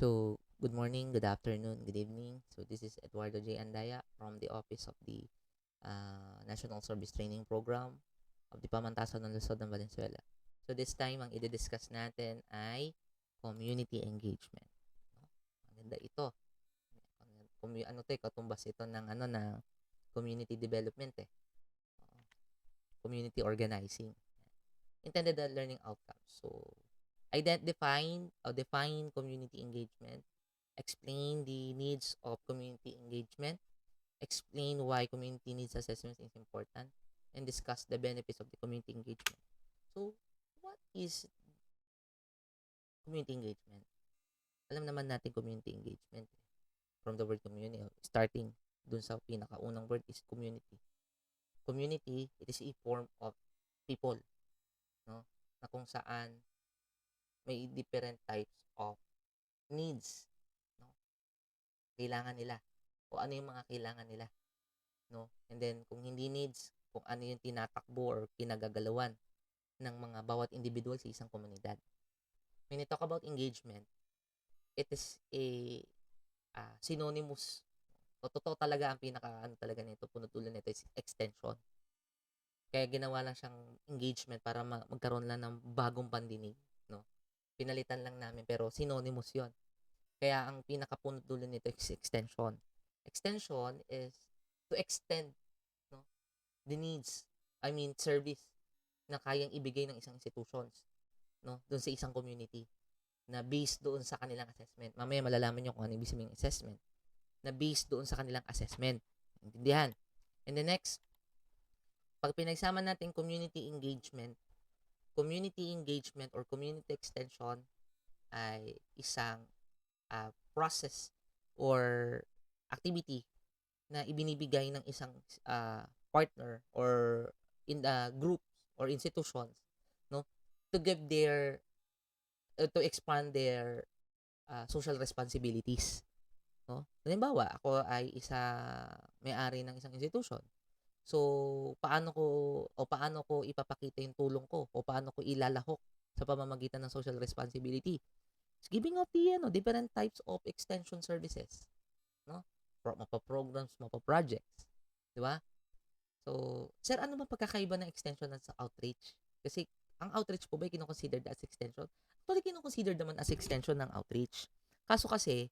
So, good morning, good afternoon, good evening. So, this is Eduardo J. Andaya from the Office of the National Service Training Program of the Pamantasan ng Luzon ng Valenzuela. So, this time, ang i-discuss natin ay community engagement. No? Maganda ito. Ano to, katumbas ito ng community development community organizing. Intended learning outcomes. So, define community engagement, explain the needs of community engagement, explain why community needs assessment is important, and discuss the benefits of the community engagement. So, what is community engagement? Alam naman natin community engagement. From the word community, starting dun sa pinakaunang word is community. Community, it is a form of people, no? Na kung saan may different types of needs, no? Kailangan nila o ano yung mga kailangan nila, no? And then kung hindi needs, kung ano yung tinatakbo or kinagagalawan ng mga bawat individual sa isang komunidad. When you talk about engagement, it is a synonymous. O totoo talaga ang talaga nito, punutulan nito is extension. Kaya ginawa lang siyang engagement para magkaroon lang ng bagong pandinig, no? Pinalitan lang namin pero synonymous 'yon. Kaya ang pinakapunot dulo nito is extension. Extension is to extend, no, the needs, service na kayang ibigay ng isang institutions, no, doon sa isang community na based doon sa kanilang assessment. Mamaya malalaman niyo kung ano ibig sabihin ng assessment. Na based doon sa kanilang assessment. Intindihan? And the next, pag pinagsama natin community engagement or community extension ay isang process or activity na ibinibigay ng isang partner or in the groups or institutions, no, to give their to expand their social responsibilities, no? Halimbawa, ako ay may-ari ng isang institution. So, paano ko ipapakita yung tulong ko o paano ko ilalahok sa pamamagitan ng social responsibility? It's giving out the different types of extension services, no? Mapa-programs, mapa-projects, di ba? So, sir, ano ba pagkakaiba ng extension at sa outreach? Kasi ang outreach po ba ay kino-considered as extension? Actually, kino-considered naman as extension ng outreach. Kaso kasi,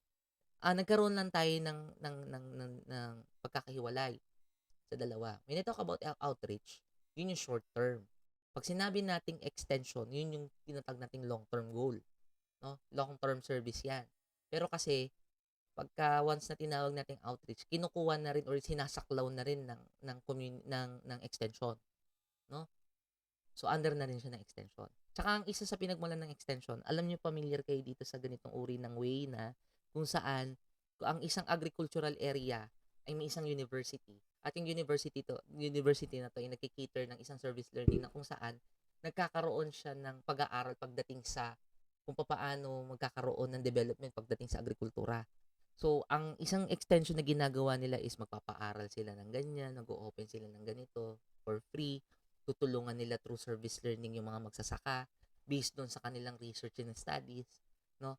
nagkaroon lang tayo ng pagkakahiwalay sa dalawa. When you talk about outreach, yun yung short term. Pag sinabi nating extension, yun yung tinatag nating long-term goal, no? Long-term service yan. Pero kasi, pagka once na tinawag nating outreach, kinukuha na rin or sinasaklaw na rin ng extension, no? So, under na rin siya ng extension. Tsaka ang isa sa pinagmulan ng extension, alam niyo familiar kayo dito sa ganitong uri ng way na kung saan ang isang agricultural area ay may isang university. At yung university na to ay nagkikater ng isang service learning na kung saan nagkakaroon siya ng pag-aaral pagdating sa kung paano magkakaroon ng development pagdating sa agrikultura. So, ang isang extension na ginagawa nila is magpapaaral sila ng ganyan, nag-o-open sila ng ganito for free, tutulungan nila through service learning yung mga magsasaka based doon sa kanilang research and studies, no?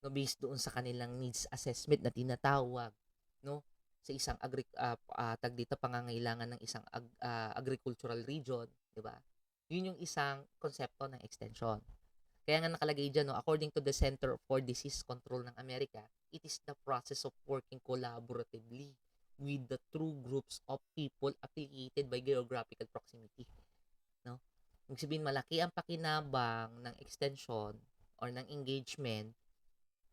No, based doon sa kanilang needs assessment na tinatawag, no? Sa isang pangangailangan ng isang agricultural region, di ba? Yun yung isang konsepto ng extension. Kaya nga nakalagay dyan, no, according to the Center for Disease Control ng Amerika, it is the process of working collaboratively with the true groups of people affiliated by geographical proximity. No? Ibig sabihin, malaki ang pakinabang ng extension or ng engagement,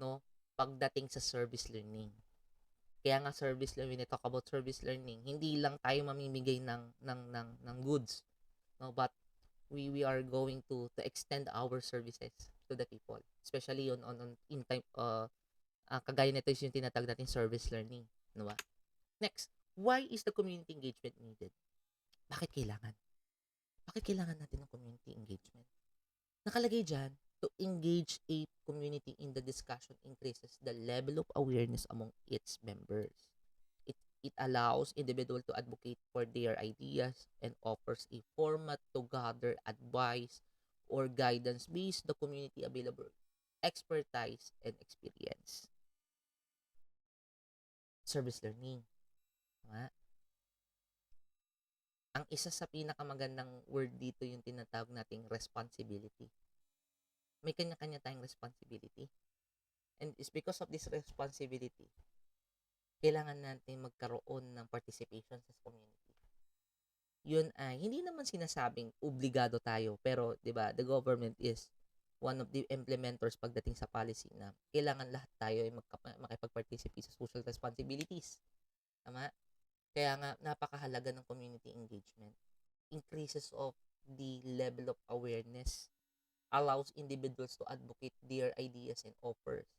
no, pagdating sa service learning. Kaya nga service learning, when we talk about service learning, hindi lang tayo mamimigay ng goods, no, but we are going to extend our services to the people, especially on in time kagaya nito is yung tinatawag natin service learning, no ba? Next, why is the community engagement needed? Bakit kailangan? Bakit kailangan natin ng community engagement? Nakalagay diyan, to engage a community in the discussion increases the level of awareness among its members. It allows individual to advocate for their ideas and offers a format to gather advice or guidance based the community available expertise and experience. service learning. Tama? Ang isa sa pinakamagandang word dito yung tinatawag nating responsibility. May kanya-kanya tayong responsibility. And it's because of this responsibility, kailangan natin magkaroon ng participation sa community. Yun ay, hindi naman sinasabing obligado tayo, pero 'di ba, the government is one of the implementers pagdating sa policy na kailangan lahat tayo ay makipag-participate sa social responsibilities. Tama? Kaya nga, napakahalaga ng community engagement. Increases of the level of awareness, allows individuals to advocate their ideas and offers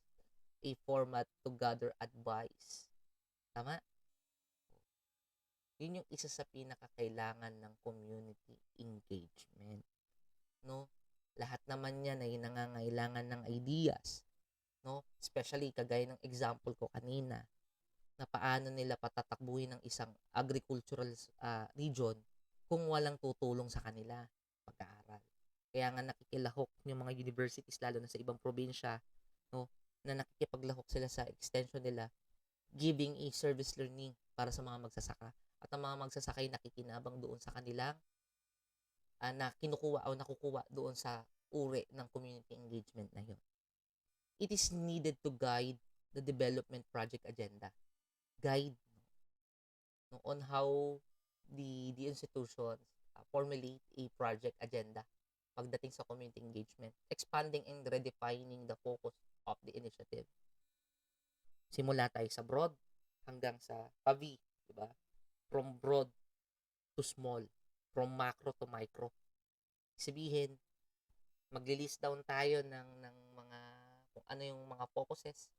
a format to gather advice. Tama? Yun yung isa sa pinakakailangan ng community engagement. No? Lahat naman yan ay nangangailangan ng ideas. No? Especially kagaya ng example ko kanina, na paano nila patatakbuhin ng isang agricultural region kung walang tutulong sa kanila pag-aaral. Kaya nga nakikilahok yung mga universities, lalo na sa ibang probinsya, no, na nakikipaglahok sila sa extension nila, giving a service learning para sa mga magsasaka. At ang mga magsasaka ay nakikinabang doon sa kanilang na kinukuha o nakukuha doon sa uri ng community engagement na yun. It is needed to guide the development project agenda. Guide no, on how the institutions formulate a project agenda pagdating sa community engagement, expanding and redefining the focus of the initiative. Simula tayo sa broad hanggang sa PAVI, di ba? From broad to small, from macro to micro. Sabihin, magli-list down tayo ng mga kung ano yung mga focuses,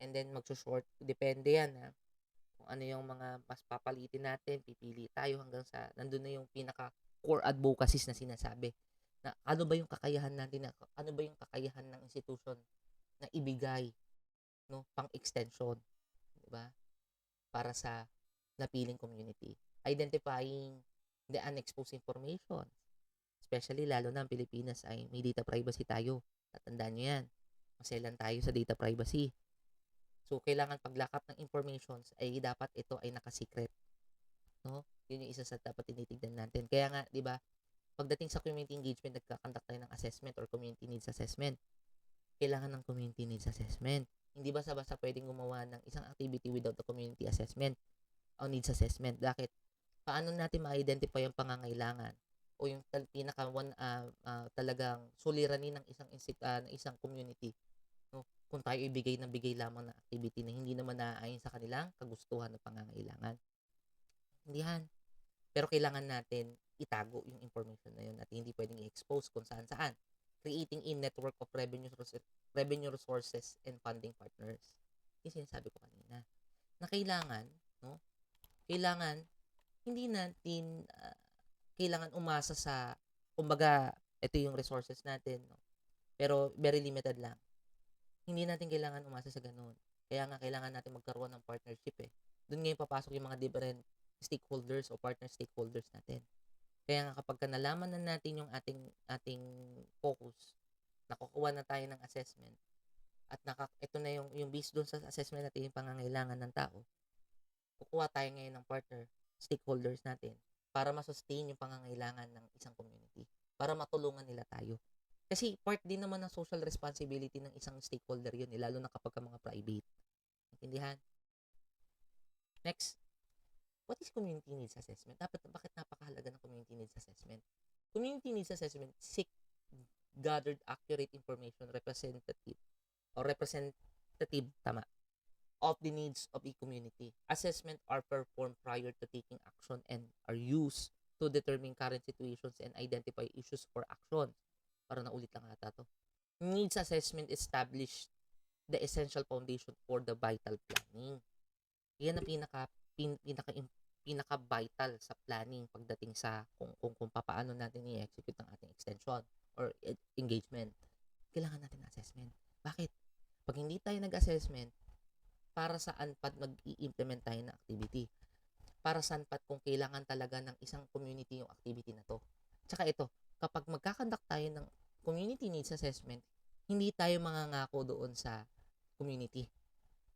and then magso-short, depende yan ha. Kung ano yung mga mas papalitin natin, pipili tayo hanggang sa nandun na yung pinaka core advocacies na sinasabi. Na ano ba yung kakayahan natin, ano ba yung kakayahan ng institution na ibigay, no, pang extension, di ba? Para sa napiling community. Identifying the unexposed information. Especially lalo na ang Pilipinas ay may data privacy tayo. Tatandaan nyo yan. Maselan tayo sa data privacy. So, kailangan paglakap ng informations ay dapat ito ay naka-secret. No? Yun yung isa sa dapat tinitignan natin. Kaya nga, di ba, pagdating sa community engagement, nagkakandak tayo ng assessment or community needs assessment. Kailangan ng community needs assessment. Hindi basta-basta pwedeng gumawa ng isang activity without a community assessment o needs assessment. Bakit? Paano natin ma-identify yung pangangailangan o yung talagang suliranin ng isang community, no? Kung tayo ibigay lamang ng activity na hindi naman naaayon sa kanilang kagustuhan o pangangailangan. Hindi yan. Pero kailangan natin itago yung information na yun at hindi pwedeng i-expose kung saan-saan. Creating a network of revenue resources and funding partners. Yung sinasabi ko kanina. Na kailangan, no? Kailangan, hindi natin kailangan umasa sa, kumbaga, ito yung resources natin, no? Pero very limited lang. Hindi natin kailangan umasa sa ganun. Kaya nga, kailangan natin magkaroon ng partnership eh. Doon ngayon papasok yung mga different stakeholders o partner stakeholders natin. Kaya nga, kapag nalaman na natin yung ating focus, nakukuha na tayo ng assessment, at ito na yung based doon sa assessment natin yung pangangailangan ng tao, kukuha tayo ngayon ng partner stakeholders natin para ma-sustain yung pangangailangan ng isang community, para matulungan nila tayo. Kasi part din naman ng social responsibility ng isang stakeholder yun, lalo na kapag mga private. Intindihan? Next, what is community needs assessment? Bakit napakahalaga ng community needs assessment? Community needs assessment seek gathered accurate information representative of the needs of a community. Assessment are performed prior to taking action and are used to determine current situations and identify issues for action. Para naulit lang ata to. Needs assessment established the essential foundation for the vital planning. Yan ang pinaka-vital sa planning pagdating sa kung paano natin i-execute ang ating extension or engagement. Kailangan natin ng assessment. Bakit? Pag hindi tayo nag-assessment, para saan pat mag-i-implement tayo ng activity? Para saan pat kung kailangan talaga ng isang community yung activity na to? Tsaka ito, kapag magkakandak tayo ng community needs assessment, hindi tayo mangangako doon sa community.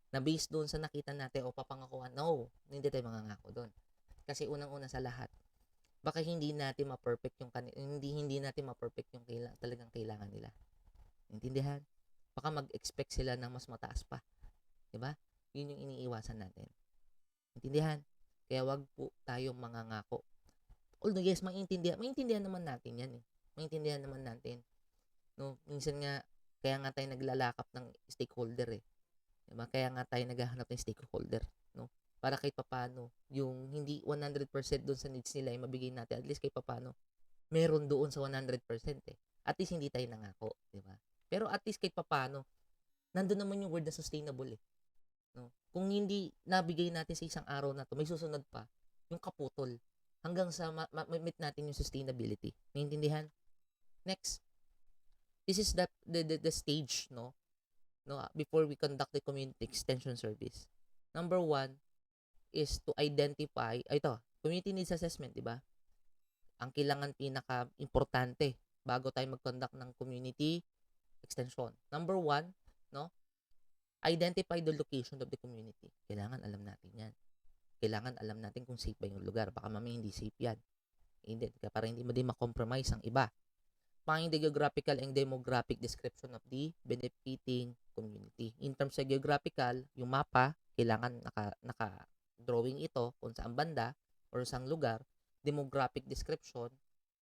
na based doon sa nakita natin o papangakuan. No, hindi tayo mangangako doon. Kasi unang-una sa lahat, baka hindi natin ma-perfect yung hindi natin ma-perfect yung talagang kailangan nila. Intindihan? Baka mag-expect sila ng mas mataas pa, 'di ba? 'Yun yung iniiwasan natin. Intindihan? Kaya wag po tayong mangangako. Although yes, maintindihan naman natin 'yan eh. Maintindihan naman natin, no? Minsan nga kaya nga tayo naglalakap ng stakeholder eh. 'Di ba? Kaya nga tayo naghahanap ng stakeholder, no? Para kahit papaano, yung hindi 100% doon sa needs nila ay mabigay natin. At least kahit papaano, meron doon sa 100% eh. At least hindi tayo nangako, 'di ba? Pero at least kahit papaano, nandun naman yung word na sustainable eh, no? Kung hindi nabigay natin sa isang araw na to, may susunod pa, yung kaputol, hanggang sa meet natin yung sustainability. Naiintindihan? Next, this is the stage, no, before we conduct the community extension service. Number one is to identify, ito, community needs assessment, di ba? Ang kailangan pinaka-importante bago tayo mag-conduct ng community extension. Number one, no, identify the location of the community. Kailangan alam natin yan. Kailangan alam natin kung safe ba yung lugar. Baka mamaya hindi safe yan. Hindi, para hindi mo din ma-compromise ang iba. Find the geographical and demographic description of the benefiting community. In terms of geographical, yung mapa, kailangan naka-drawing ito kung saan banda or saan lugar. Demographic description,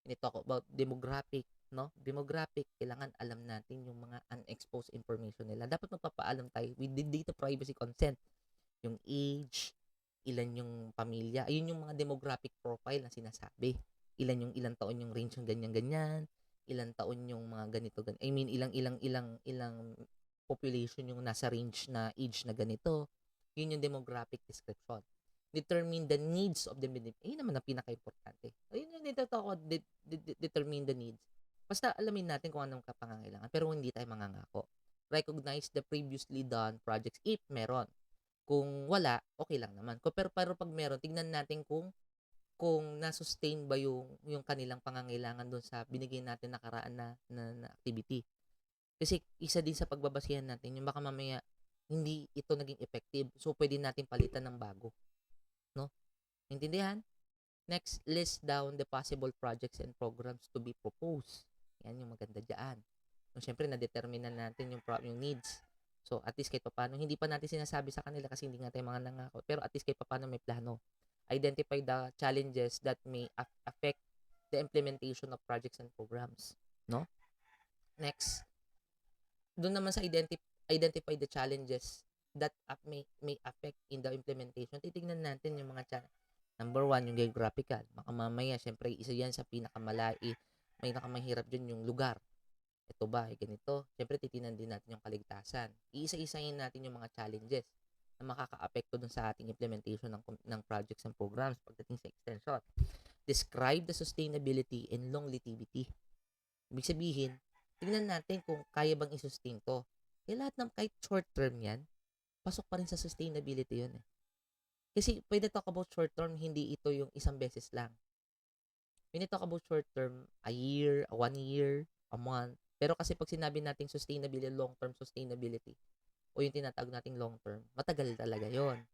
we talk about demographic, no? Demographic, kailangan alam natin yung mga unexposed information nila. Dapat magpapaalam tayo with the data privacy consent. Yung age, ilan yung pamilya, ayun yung mga demographic profile na sinasabi. Ilang taon yung range ng ganyan-ganyan, ilang taon yung mga ganito, I mean, ilang population yung nasa range na age na ganito. Yun yung demographic description. Determine the needs of the beneficiary. Ayun naman ang pinaka-importante. Ayun yung dito ako, determine the needs. Basta alamin natin kung anong kapangangailangan, pero hindi tayo mangangako. Recognize the previously done projects if meron. Kung wala, okay lang naman. Pero pag meron, tignan natin kung na-sustain ba yung kanilang pangangailangan doon sa binigay natin nakaraan na activity. Kasi isa din sa pagbabasihan natin, yung baka mamaya hindi ito naging effective. So, pwede natin palitan ng bago. No? Intindihan? Next, list down the possible projects and programs to be proposed. Yan yung maganda dyan. So, syempre, na-determine na natin yung needs. So, at least kahit paano, hindi pa natin sinasabi sa kanila kasi hindi nga tayo mga nangako. Pero at least kahit paano may plano. Identify the challenges that may affect the implementation of projects and programs. No? Next, doon naman sa identify the challenges that may affect in the implementation. Titignan natin yung mga Number one, yung geographical. Baka mamaya, syempre, isa yan sa may nakamahirap dyan yung lugar. Ito ba, ganito. Syempre, titinan din natin yung kaligtasan. Iisa-isahin natin yung mga challenges na makaka-apekto dun sa ating implementation ng projects and programs pagdating sa extension. Describe the sustainability and longevity. Ibig sabihin, tingnan natin kung kaya bang i-sustain to. Lahat ng kahit short term yan, pasok pa rin sa sustainability yun eh. Kasi pwede talk about short term, hindi ito yung isang beses lang. When you talk about short term, a year, 1 year, a month. Pero kasi pag sinabi natin sustainability, long-term sustainability, o yung tinatawag nating long-term, matagal talaga yon.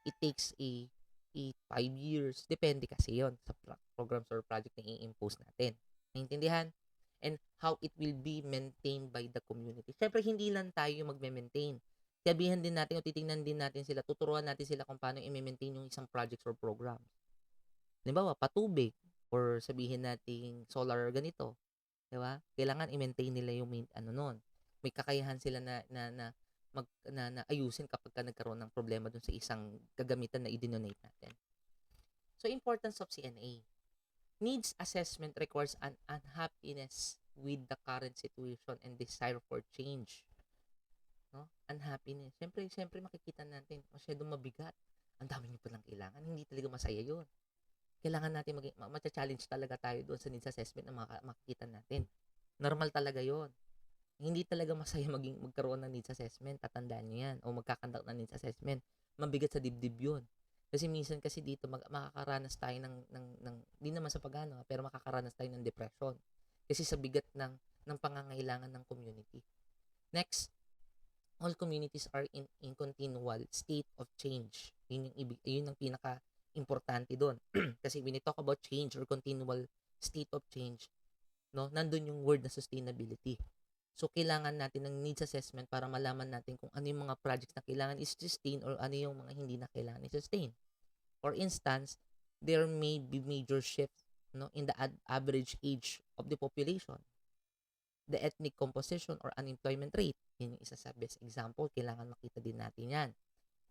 It takes a 5 years. Depende kasi yon sa programs or project na i-impose natin. Naintindihan? And how it will be maintained by the community. Siyempre, hindi lang tayo yung magme-maintain. Sabihan din natin o titingnan din natin sila, tuturuan natin sila kung paano i-maintain yung isang projects or programs. Halimbawa, patubig or sabihin natin solar ganito. Diba? Kailangan i-maintain nila yung may kakayahan sila na ayusin kapag nagkaroon ng problema dun sa isang gagamitan na i-donate natin. So, importance of CNA. Needs assessment requires an unhappiness with the current situation and desire for change. No? Unhappiness. Siyempre makikita natin, masyadong mabigat. Ang dami niyo palang kailangan. Hindi talaga masaya yun. Kailangan natin matcha-challenge talaga tayo doon sa needs assessment na makikita natin. Normal talaga yon. Hindi talaga masaya magkaroon ng needs assessment. Tatandaan nyo yan. O magkakandak ng needs assessment. Mabigat sa dibdib yun. Kasi minsan kasi dito makakaranas tayo di naman sa pagano, pero makakaranas tayo ng depression. Kasi sa bigat ng pangangailangan ng community. Next, all communities are in continual state of change. Yun ang pinaka importante doon. Kasi when you talk about change or continual state of change, no, nandun yung word na sustainability. So, kailangan natin ng needs assessment para malaman natin kung ano yung mga projects na kailangan i-sustain or ano yung mga hindi na kailangan i-sustain. For instance, there may be major shift, no, in the average age of the population, the ethnic composition or unemployment rate. Yan yung isa sa best example. Kailangan makita din natin yan.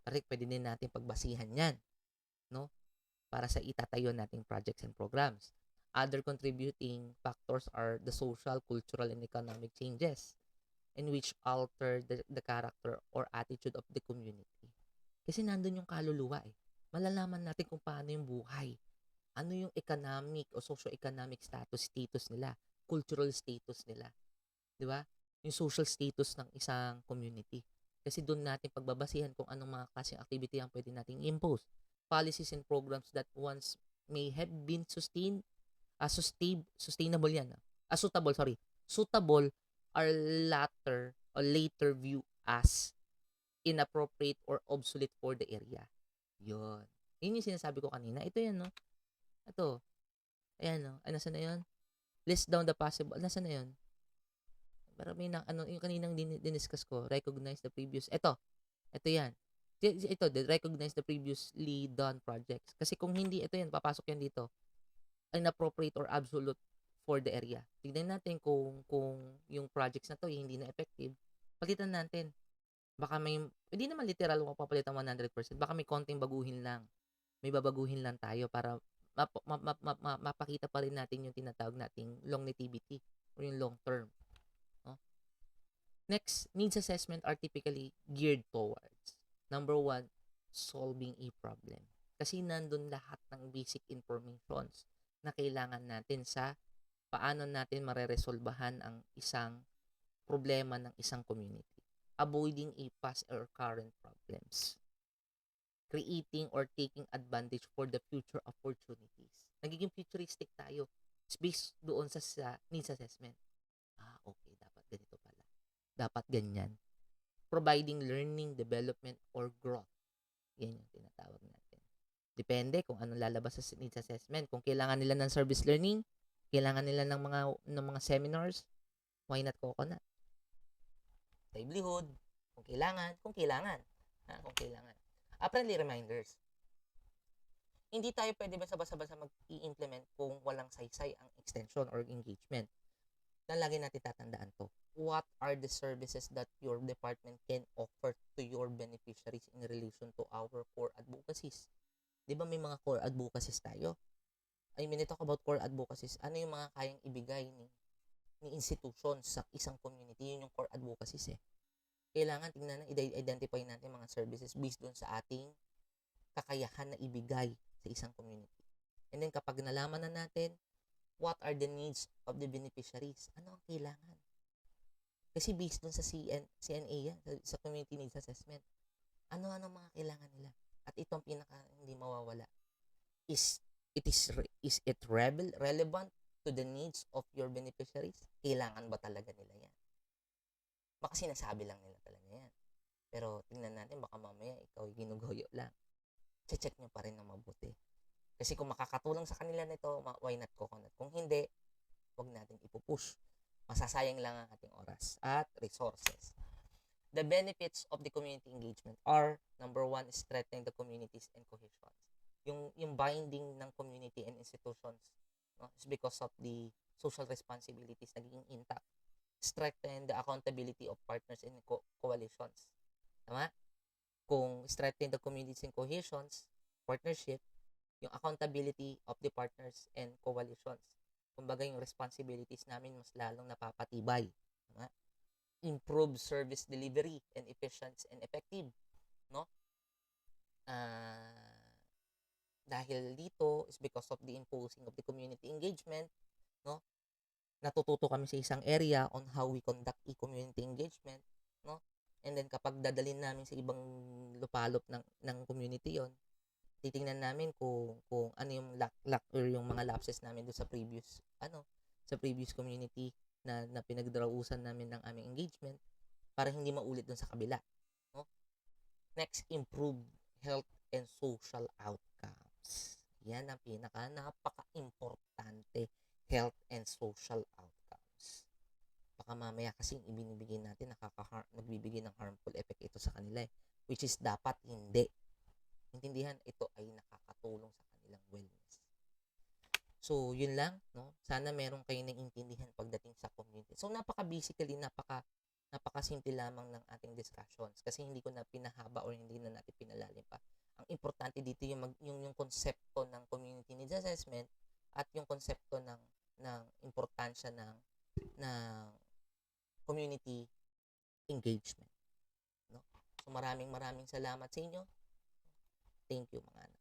Pare, pwede din natin pagbasihan yan, no? Para sa itatayo nating projects and programs. Other contributing factors are the social, cultural, and economic changes in which alter the character or attitude of the community. Kasi nandun yung kaluluwa eh. Malalaman natin kung paano yung buhay. Ano yung economic o socio-economic status nila, cultural status nila. Di ba? Yung social status ng isang community. Kasi doon natin pagbabasihan kung anong mga klaseng activity ang pwede nating impose. Policies and programs that once may have been sustainable yan. Suitable are later view as inappropriate or obsolete for the area. Yun. Yun yung sinasabi ko kanina. Ito yan, no? Ito. Ayan, no? Ay, nasa na yun? List down the possible. Nasa na yun? Pero may yung kaninang diniscuss ko, recognize the previous. Ito yan. Ito, recognize the previously done projects. Kasi kung hindi, ito yan, papasok yan dito. Inappropriate or absolute for the area. Tignan natin kung yung projects na to hindi na effective. Palitan natin. Baka hindi naman literal kung papalitan 100%. Baka may konting baguhin lang. May babaguhin lang tayo para mapakita pa rin natin yung tinatawag nating longevity or yung long term. No? Next, needs assessment are typically geared towards, number 1, solving a problem. Kasi nandun lahat ng basic informations na kailangan natin sa paano natin mareresolbahan ang isang problema ng isang community. Avoiding a past or current problems. Creating or taking advantage for the future opportunities. Nagiging futuristic tayo. Based doon sa needs assessment. Okay, dapat ganito pala. Dapat ganyan. Providing learning, development, or growth. Yan yung tinatawag natin. Depende kung anong lalabas sa needs assessment. Kung kailangan nila ng service learning, kailangan nila ng mga seminars, why not coconut? Livelihood, kung kailangan. Kung kailangan. Friendly reminders. Hindi tayo pwede basta-basta mag-i-implement kung walang saysay ang extension or engagement. Na lagi natin tatandaan to. What are the services that your department can offer to your beneficiaries in relation to our core advocacies? Di ba may mga core advocacies tayo? I mean, talk about core advocacies. Ano yung mga kayang ibigay ni institutions sa isang community? Yun yung core advocacies eh. Kailangan tingnan na identify natin mga services based doon sa ating kakayahan na ibigay sa isang community. And then kapag nalaman na natin what are the needs of the beneficiaries, ano ang kailangan? Kasi based doon sa CNA yan, sa community needs assessment, ano mga kailangan nila? At itong pinaka hindi mawawala is it relevant to the needs of your beneficiaries? Kailangan ba talaga nila yan? Baka sinasabi lang nila talaga yan. Pero tingnan natin, baka mamaya ikaw ginugoyo lang. Check nyo pa rin ng mabuti. Kasi kung makakatulong sa kanila nito, why not coconut? Kung hindi, wag natin ipupush. Masasayang lang ang ating oras at resources. The benefits of the community engagement are, number 1, is strengthening the communities and cohesion. Yung binding ng community and institutions, no, is because of the social responsibilities naging intact. Strengthen the accountability of partners in coalitions. Tama? Kung strengthen the communities and cohesions, partnership, yung accountability of the partners and coalitions. Kumbaga yung responsibilities namin mas lalong napapatibay. Tama? Improve service delivery and efficient and effective. No? Dahil dito is because of the imposing of the community engagement, no? Natututo kami sa isang area on how we conduct e-community engagement, no? And then kapag dadalhin namin sa ibang lupalop ng community yon, titingnan namin kung ano yung lack or yung mga lapses namin doon sa previous community na pinagdarausan namin ng aming engagement. para hindi maulit dun sa kabila, no? Next, improve health and social outcomes. Yan ang napaka-importante, health and social outcomes. Baka mamaya kasing ibinibigay natin nagbibigay ng harmful effect ito sa kanila which is dapat hindi. Intindihan, ito ay nakakatulong sa kanilang wellness. So, yun lang, no? Sana meron kayo ng intindihan pagdating sa community. So, napaka-basically, napaka-simple lamang ng ating discussions kasi hindi ko na pinahaba or hindi na natin pinalalim pa. Ang importante dito yung konsepto ng community needs assessment at yung konsepto ng importansya ng community engagement, no? So maraming salamat sa inyo. Thank you mga anak.